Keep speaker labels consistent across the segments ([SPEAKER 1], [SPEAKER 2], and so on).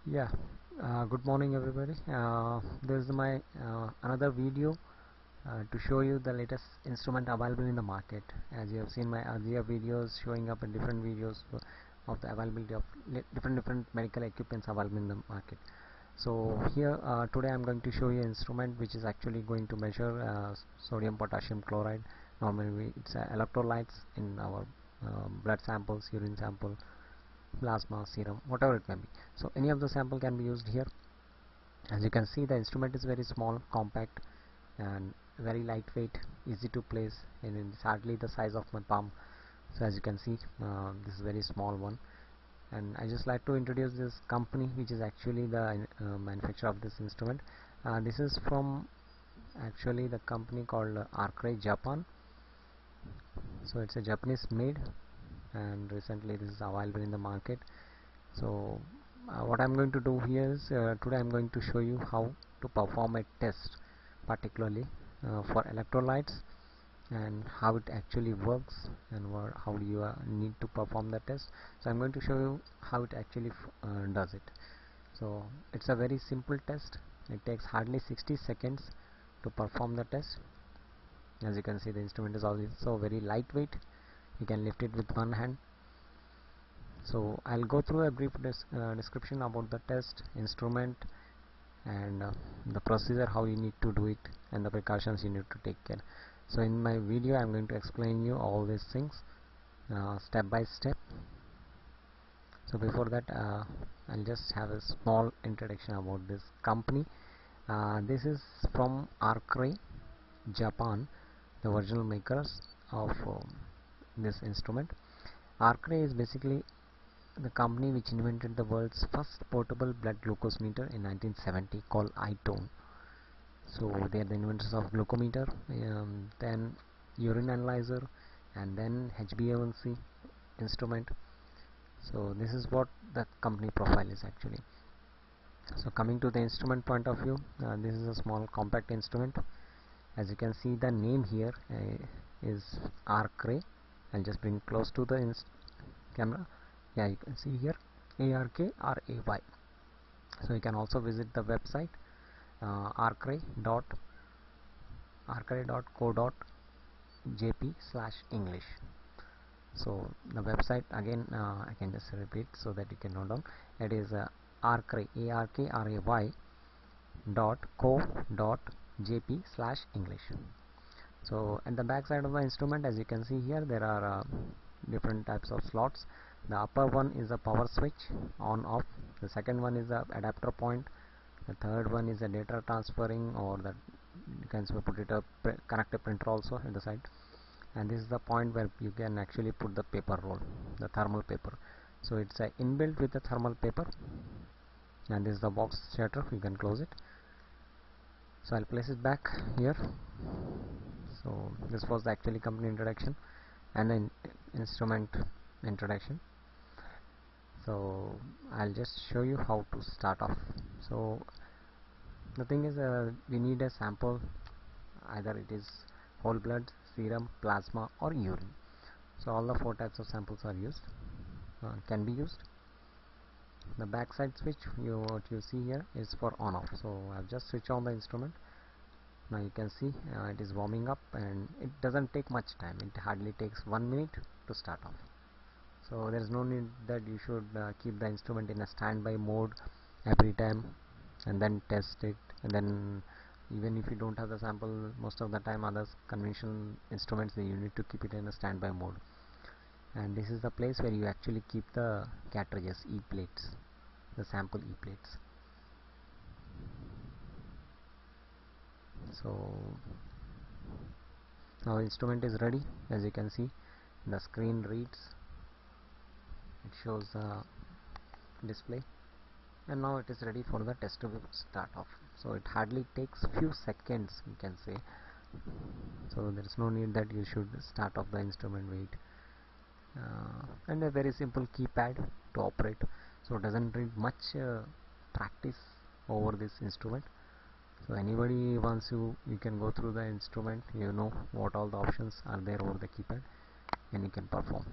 [SPEAKER 1] Yeah, good morning everybody. This is my another video to show you the latest instrument available in the market. As you have seen my earlier videos showing up in different videos of the availability of different medical equipments available in the market. So here today I'm going to show you an instrument which is actually going to measure sodium, potassium, chloride. Normally it's electrolytes in our blood samples, urine sample, plasma, serum, whatever it may be. So any of the sample can be used here. As you can see, the instrument is very small, compact, and very lightweight, easy to place, and it's hardly the size of my palm. So as you can see, this is very small one. And I just like to introduce this company, which is actually the manufacturer of this instrument. This is from actually the company called Arcray Japan. So it's a Japanese made, and recently this is available in the market. So what I'm going to do here is today I'm going to show you how to perform a test, particularly for electrolytes, and how it actually works, and how do you need to perform the test. So I'm going to show you how it actually does it. So it's a very simple test. It takes hardly 60 seconds to perform the test. As you can see, the instrument is also very lightweight. You can lift it with one hand. So I'll go through a brief description about the test, instrument, and the procedure, how you need to do it, and the precautions you need to take care. So in my video I'm going to explain you all these things step by step. So before that I'll just have a small introduction about this company. This is from Arcray Japan, the original makers of this instrument. Arcray is basically the company which invented the world's first portable blood glucose meter in 1970, called iTone. So they are the inventors of glucometer, then urine analyzer, and then HbA1c instrument. So this is what the company profile is actually. So coming to the instrument point of view, this is a small compact instrument. As you can see, the name here is Arcray. I'll just bring close to the camera. Yeah, you can see here ARKRAY. So you can also visit the website arcray.co.jp/English. So the website again, I can just repeat so that you can note down. It is arcray, ARKRAY.co.jp/English. So at the back side of the instrument, as you can see here, there are different types of slots. The upper one is a power switch, on off. The second one is a adapter point. The third one is a data transferring, or that you can put it a connector printer also at the side. And this is the point where you can actually put the paper roll, the thermal paper. So it's inbuilt with the thermal paper, and this is the box shutter. You can close it. So I'll place it back here. So this was the actually company introduction and the instrument introduction. So I'll just show you how to start off. So the thing is, we need a sample, either it is whole blood, serum, plasma, or urine. So all the four types of samples are used, can be used. The backside switch, what you see here, is for on off. So I've just switched on the instrument. Now you can see it is warming up, and it doesn't take much time. It hardly takes 1 minute to start off. So there is no need that you should keep the instrument in a standby mode every time and then test it. And then even if you don't have the sample, most of the time other conventional instruments, you need to keep it in a standby mode. And this is the place where you actually keep the cartridges, E-plates, the sample E-plates. So now the instrument is ready. As you can see, the screen reads, it shows the display, and now it is ready for the test to start off. So it hardly takes few seconds, you can say. So there is no need that you should start off the instrument, wait, and a very simple keypad to operate. So it doesn't need much practice over this instrument. So anybody, once you can go through the instrument, you know what all the options are there over the keypad, and you can perform.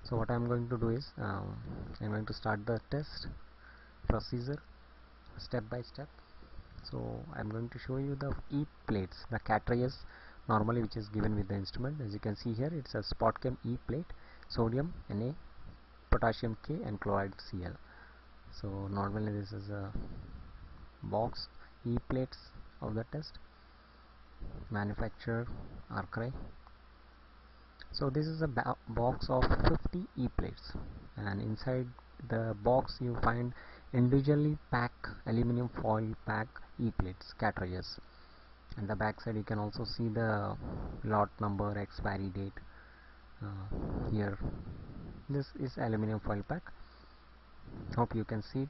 [SPEAKER 1] So what I'm going to do is I'm going to start the test. procedure step by step. So I'm going to show you the E plates, the cartridges normally which is given with the instrument. As you can see here, it's a spot chem E plate, sodium Na, potassium K, and chloride Cl. So normally this is a box E plates of the test, manufacturer Arcray. So this is a box of 50 E plates, and inside the box you find individually packed aluminum foil pack E plates cartridges. And the back side you can also see the lot number, expiry date. Here this is aluminum foil pack. Hope you can see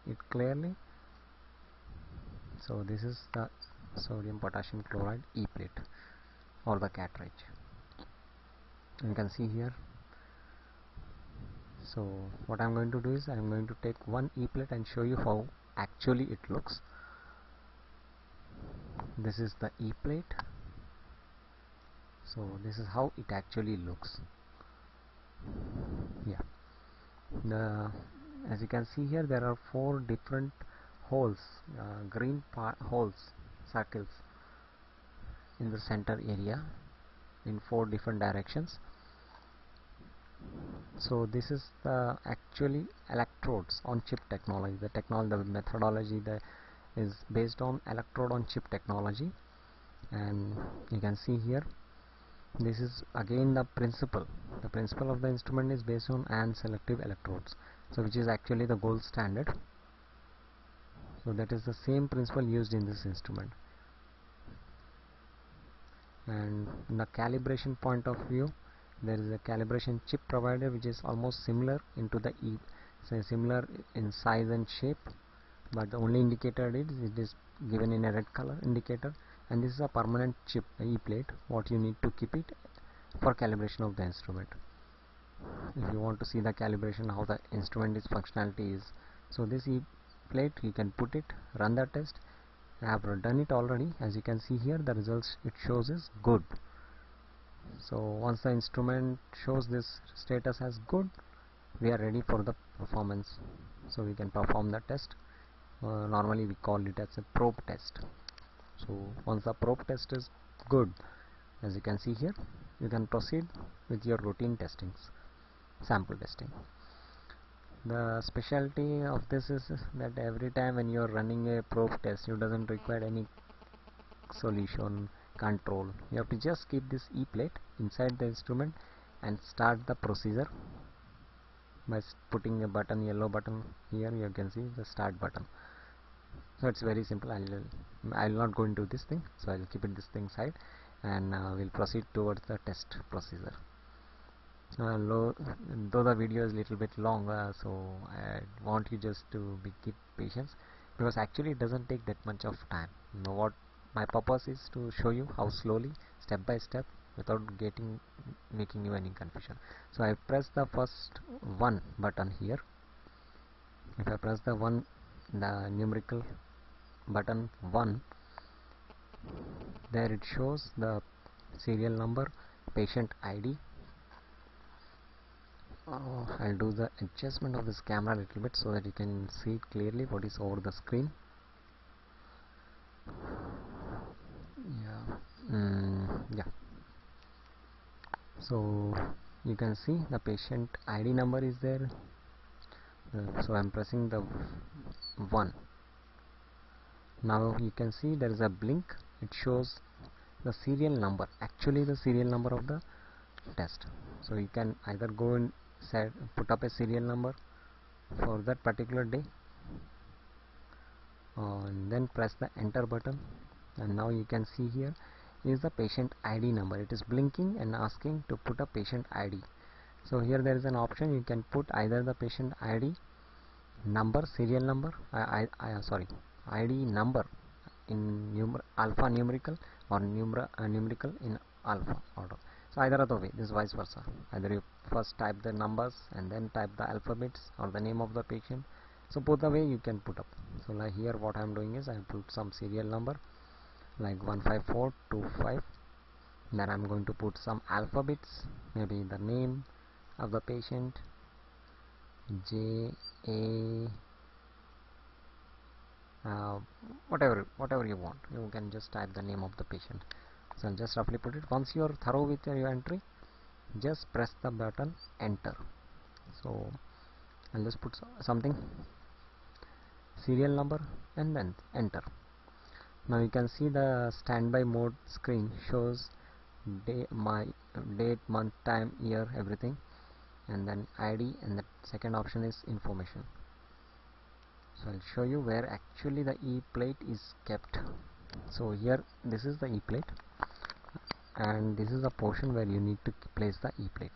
[SPEAKER 1] it clearly. So this is the sodium potassium chloride E plate or the cartridge. You can see here. So what I'm going to do is I'm going to take one E plate and show you how actually it looks. This is the E plate. So this is how it actually looks. Yeah, as you can see here, there are 4 different holes, green holes, circles in the center area in 4 different directions. So this is the actually electrodes on chip technology. The methodology that is based on electrode on chip technology, and you can see here, this is again the principle of the instrument is based on AND selective electrodes, so which is actually the gold standard. So that is the same principle used in this instrument. And in the calibration point of view, there is a calibration chip provided which is almost similar into the similar in size and shape, but the only indicator it is given in a red color indicator, and this is a permanent chip E plate what you need to keep it for calibration of the instrument. If you want to see the calibration, how the instrument is functionality is, so this E plate you can put it, run the test. I have done it already. As you can see here, the results it shows is good. So once the instrument shows this status as good, we are ready for the performance, so we can perform the test. Normally we call it as a probe test. So once the probe test is good, as you can see here, you can proceed with your routine testings, sample testing. The specialty of this is that every time when you are running a probe test, you doesn't require any solution control. You have to just keep this E plate inside the instrument and start the procedure by putting a button, yellow button here. You can see the start button. So it's very simple. I'll not go into this thing, so I'll keep it this thing side, and we'll proceed towards the test procedure. Though the video is little bit long, so I want you just to keep patience, because actually it doesn't take that much of time. What my purpose is to show you how slowly, step by step, without making you any confusion. So I press the first 1 button here. If I press the numerical button 1, there it shows the serial number, patient ID. I'll do the adjustment of this camera a little bit so that you can see clearly what is over the screen. Yeah. So you can see the patient ID number is there. So I'm pressing the 1. Now you can see there is a blink. It shows the serial number, actually the serial number of the test. So you can either go and put up a serial number for that particular day, and then press the enter button, and now you can see here is the patient ID number. It is blinking and asking to put a patient ID. So here there is an option, you can put either the patient ID number, serial number, ID number in alpha numerical, or numerical in alpha order. So either other way, this is vice versa. Either you first type the numbers and then type the alphabets or the name of the patient. So both the way you can put up. So like here what I am doing is I put some serial number like 15425. Then I am going to put some alphabets, maybe the name of the patient, J A whatever you want. You can just type the name of the patient. So I'll just roughly put it. Once you're thorough with your entry, just press the button enter. So I'll just put something, serial number, and then enter. Now you can see the standby mode screen shows my date, month, time, year, everything, and then ID, and the second option is information. So I'll show you where actually the e-plate is kept. So here, this is the e-plate, and this is the portion where you need to place the e-plate.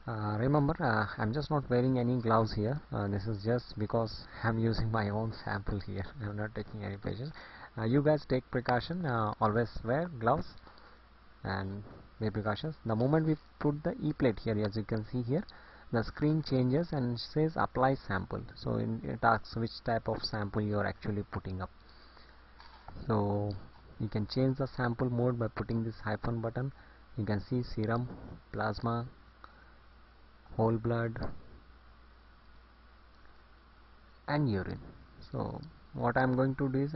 [SPEAKER 1] Remember, I'm just not wearing any gloves here. This is just because I'm using my own sample here. I'm not taking any patients. You guys take precaution. Always wear gloves and be precautions. The moment we put the e-plate here, as you can see here, the screen changes and says apply sample. So it asks which type of sample you are actually putting up. So you can change the sample mode by putting this hyphen button. You can see serum, plasma, whole blood, and urine. So what I'm going to do is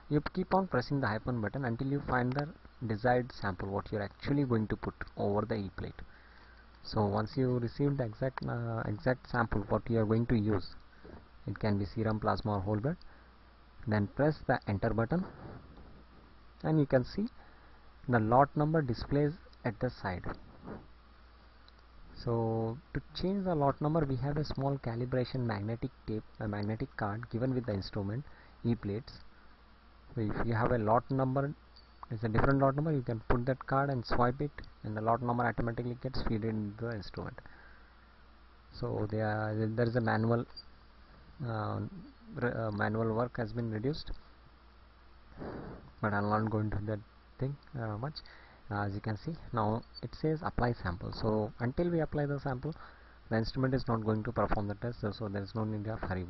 [SPEAKER 1] you keep on pressing the hyphen button until you find the desired sample what you're actually going to put over the e-plate. So once you receive the exact sample what you are going to use, it can be serum, plasma, or whole blood, then press the enter button, and you can see the lot number displays at the side. So to change the lot number, we have a small calibration magnetic tape, a magnetic card given with the instrument e-plates. So if you have a lot number, it's a different lot number, you can put that card and swipe it, and the lot number automatically gets fed into the instrument. So there is a manual work has been reduced, but I'll not go into that thing much. As you can see, now it says apply sample. So until we apply the sample, the instrument is not going to perform the test, so there is no need of hurry.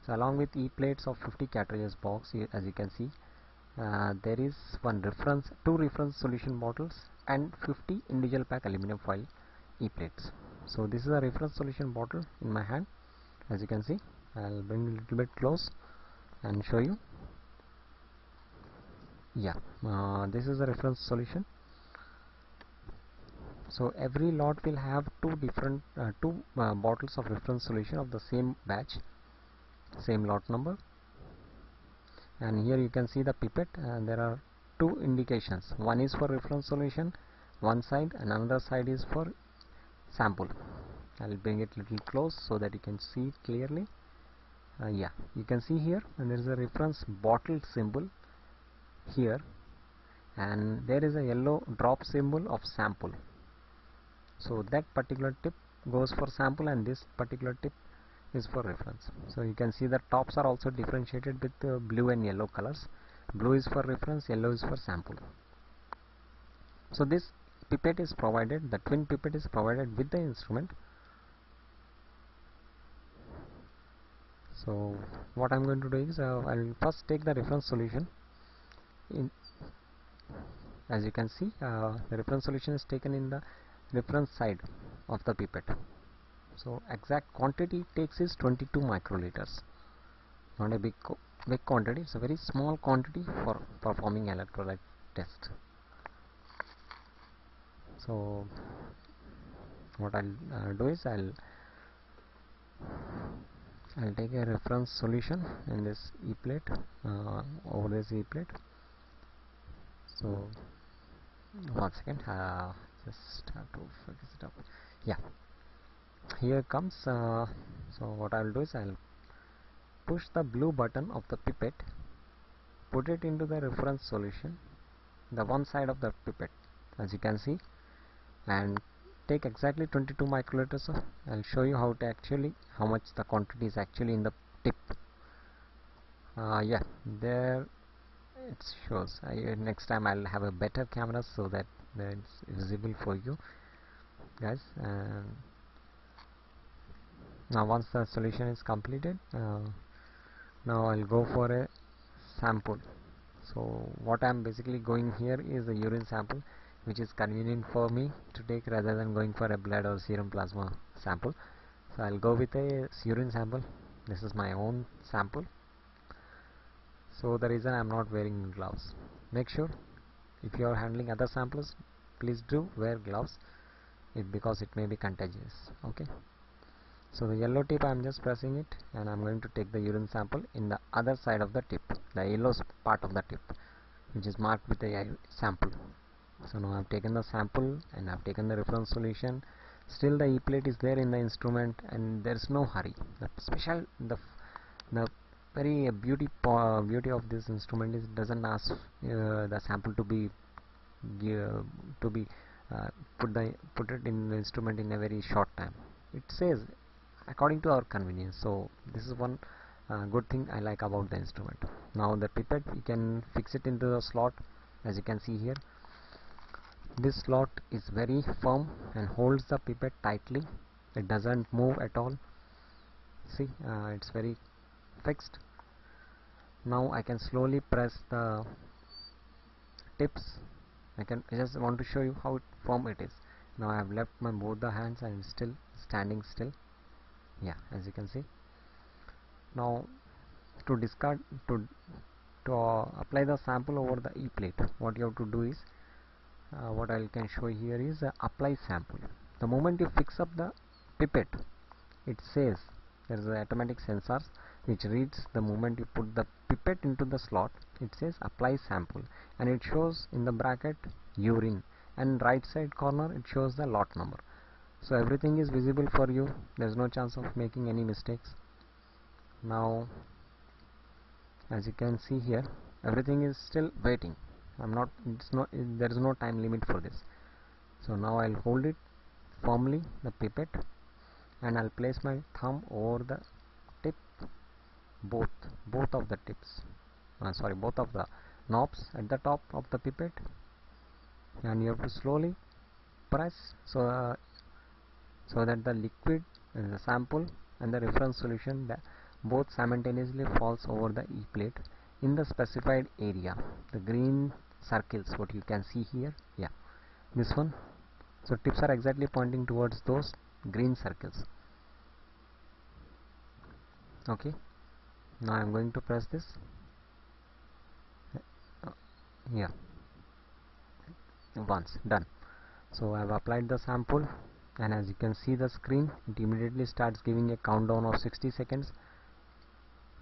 [SPEAKER 1] So along with e-plates of 50 cartridges box, as you can see, there is two reference solution bottles and 50 individual pack aluminum foil e-plates. So this is a reference solution bottle in my hand. As you can see, I'll bring it a little bit close and show you. Yeah, this is a reference solution. So every lot will have two bottles of reference solution of the same batch, same lot number. And here you can see the pipette, and there are two indications. One is for reference solution, one side, and another side is for sample. I'll bring it little close so that you can see it clearly. Yeah, you can see here, and there is a reference bottle symbol here, and there is a yellow drop symbol of sample. So that particular tip goes for sample, and this particular tip is for reference. So you can see the tops are also differentiated with blue and yellow colors. Blue is for reference, yellow is for sample. So this pipette is provided, the twin pipette is provided with the instrument. So what I'm going to do is I'll first take the reference solution. As you can see, the reference solution is taken in the reference side of the pipette. So exact quantity it takes is 22 microliters. Not a big quantity, it's a very small quantity for performing electrolyte test. So what I'll do is I'll take a reference solution in this e-plate, over this e-plate. So one second, just have to focus it up. Yeah, here comes. So what I'll do is I'll push the blue button of the pipette, put it into the reference solution, the one side of the pipette, as you can see, and take exactly 22 microliters. I'll show you how much the quantity is actually in the tip. Yeah, there it shows. Next time I'll have a better camera so that it's visible for you guys. And now once the solution is completed, now I'll go for a sample. So what I'm basically going here is a urine sample, which is convenient for me to take rather than going for a blood or serum plasma sample. So I'll go with a urine sample. This is my own sample, so the reason I'm not wearing gloves. Make sure if you are handling other samples, please do wear gloves, because it may be contagious. Okay, so the yellow tip, I'm just pressing it, and I'm going to take the urine sample in the other side of the tip, the yellow part of the tip, which is marked with a sample. So now I've taken the sample and I've taken the reference solution. Still the E-plate is there in the instrument, and there's no hurry. The very beauty of this instrument is it doesn't ask the sample to be uh, to be uh, put it in the instrument in a very short time. It says according to our convenience. So this is one good thing I like about the instrument. Now the pipette, we can fix it into the slot. As you can see here, this slot is very firm and holds the pipette tightly. It doesn't move at all. See, it's very fixed. Now I can slowly press the tips. I just want to show you how firm it is. Now I have left my both the hands and it's still standing still. Yeah, as you can see. Now to discard to apply the sample over the E-plate, what you have to do is what I can show here is apply sample. The moment you fix up the pipette, it says there is a automatic sensors which reads the moment you put the pipette into the slot. It says apply sample, and it shows in the bracket urine, and right side corner it shows the lot number. So everything is visible for you. There is no chance of making any mistakes. Now as you can see here, everything is still waiting. There is no time limit for this. So now I'll hold it firmly, the pipette, and I'll place my thumb over the tip, both of the tips, both of the knobs at the top of the pipette, and you have to slowly press so that the liquid, the sample and the reference solution, both simultaneously falls over the E-plate in the specified area. The green circles, what you can see here, yeah, this one. So tips are exactly pointing towards those green circles. Okay, now I'm going to press this. Yeah, once done. So I've applied the sample, and as you can see the screen, it immediately starts giving a countdown of 60 seconds.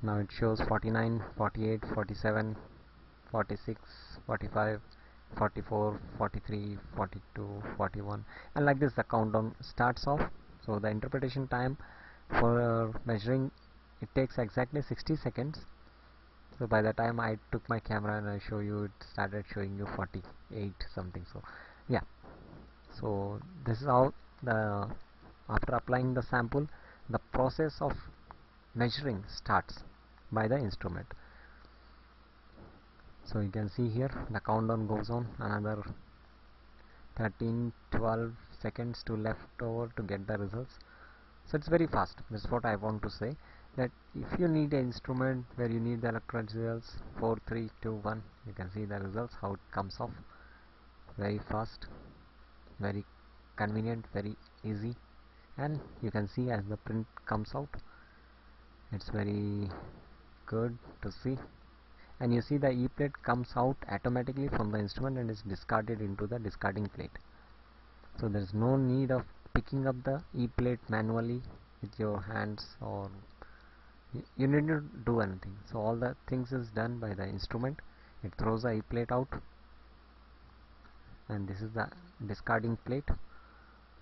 [SPEAKER 1] Now it shows 49, 48, 47, 46, 45, 44, 43, 42, 41, and like this the countdown starts off. So the interpretation time for measuring, it takes exactly 60 seconds. So by the time I took my camera and I show you, it started showing you 48 something. So yeah, so this is how the after applying the sample, the process of measuring starts by the instrument. So you can see here the countdown goes on, another 13, 12 seconds to left over to get the results. So it's very fast. That's what I want to say, that if you need an instrument where you need the electrolyte results 4, 3, 2, 1, you can see the results, how it comes off. Very fast, very convenient, very easy, and you can see as the print comes out, it's very good to see. And you see the E-plate comes out automatically from the instrument and is discarded into the discarding plate. So there is no need of picking up the E-plate manually with your hands, or you need to do anything. So all the things is done by the instrument. It throws the E-plate out, and this is the discarding plate.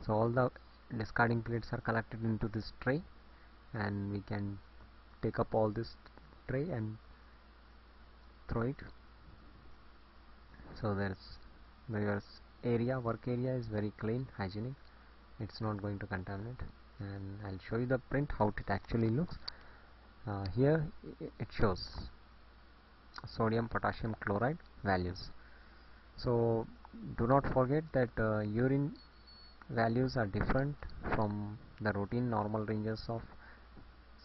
[SPEAKER 1] So all the discarding plates are collected into this tray, and we can take up all this tray and throw it. So your work area is very clean, hygienic. It's not going to contaminate, and I'll show you the print how it actually looks. Here it shows sodium, potassium, chloride values. So do not forget that urine values are different from the routine normal ranges of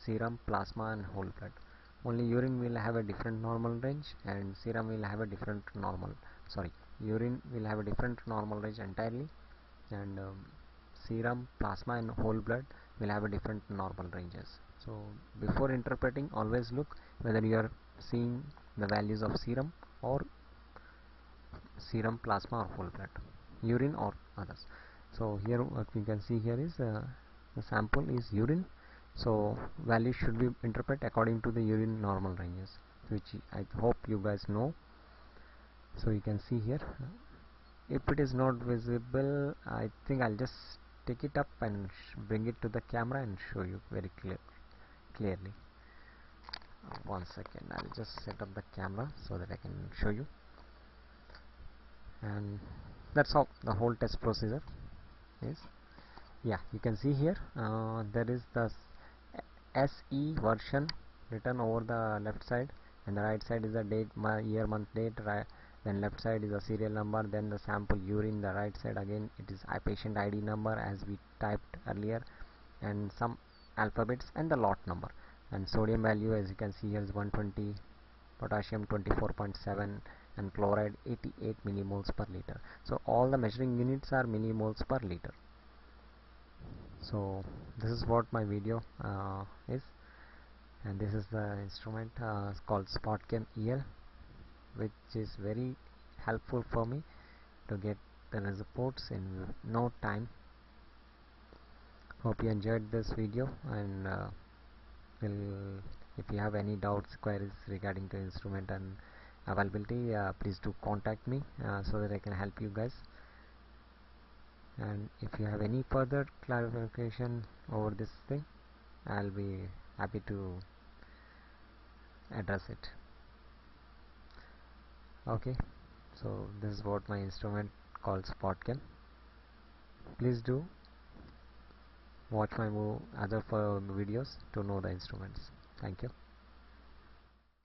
[SPEAKER 1] serum, plasma and whole blood. Only urine will have a different normal range, and serum will have a different urine will have a different normal range entirely, and serum, plasma and whole blood will have a different normal ranges. So before interpreting, always look whether you are seeing the values of serum, plasma or whole blood, urine or others. So here what we can see here is the sample is urine, so values should be interpreted according to the urine normal ranges, which I hope you guys know. So you can see here, if it is not visible, I think I'll just take it up and bring it to the camera and show you very clearly. One second, I'll just set up the camera so that I can show you. And that's how the whole test procedure is. Yeah, you can see here there is the SE version written over the left side, and the right side is the date, year, month, date, right. Then left side is the serial number, then the sample urine. The right side again it is patient ID number as we typed earlier, and some alphabets and the lot number. And sodium value, as you can see here, is 120, potassium 24.7, and chloride 88 millimoles per liter. So all the measuring units are millimoles per liter. So this is what my video is, and this is the instrument called SpotChem EL, which is very helpful for me to get the reports in no time. Hope you enjoyed this video, and if you have any doubts, queries regarding the instrument and availability, please do contact me so that I can help you guys. And if you have any further clarification over this thing, I'll be happy to address it. Okay, so this is what my instrument called SpotChem. Please do watch my other videos to know the instruments. Thank you.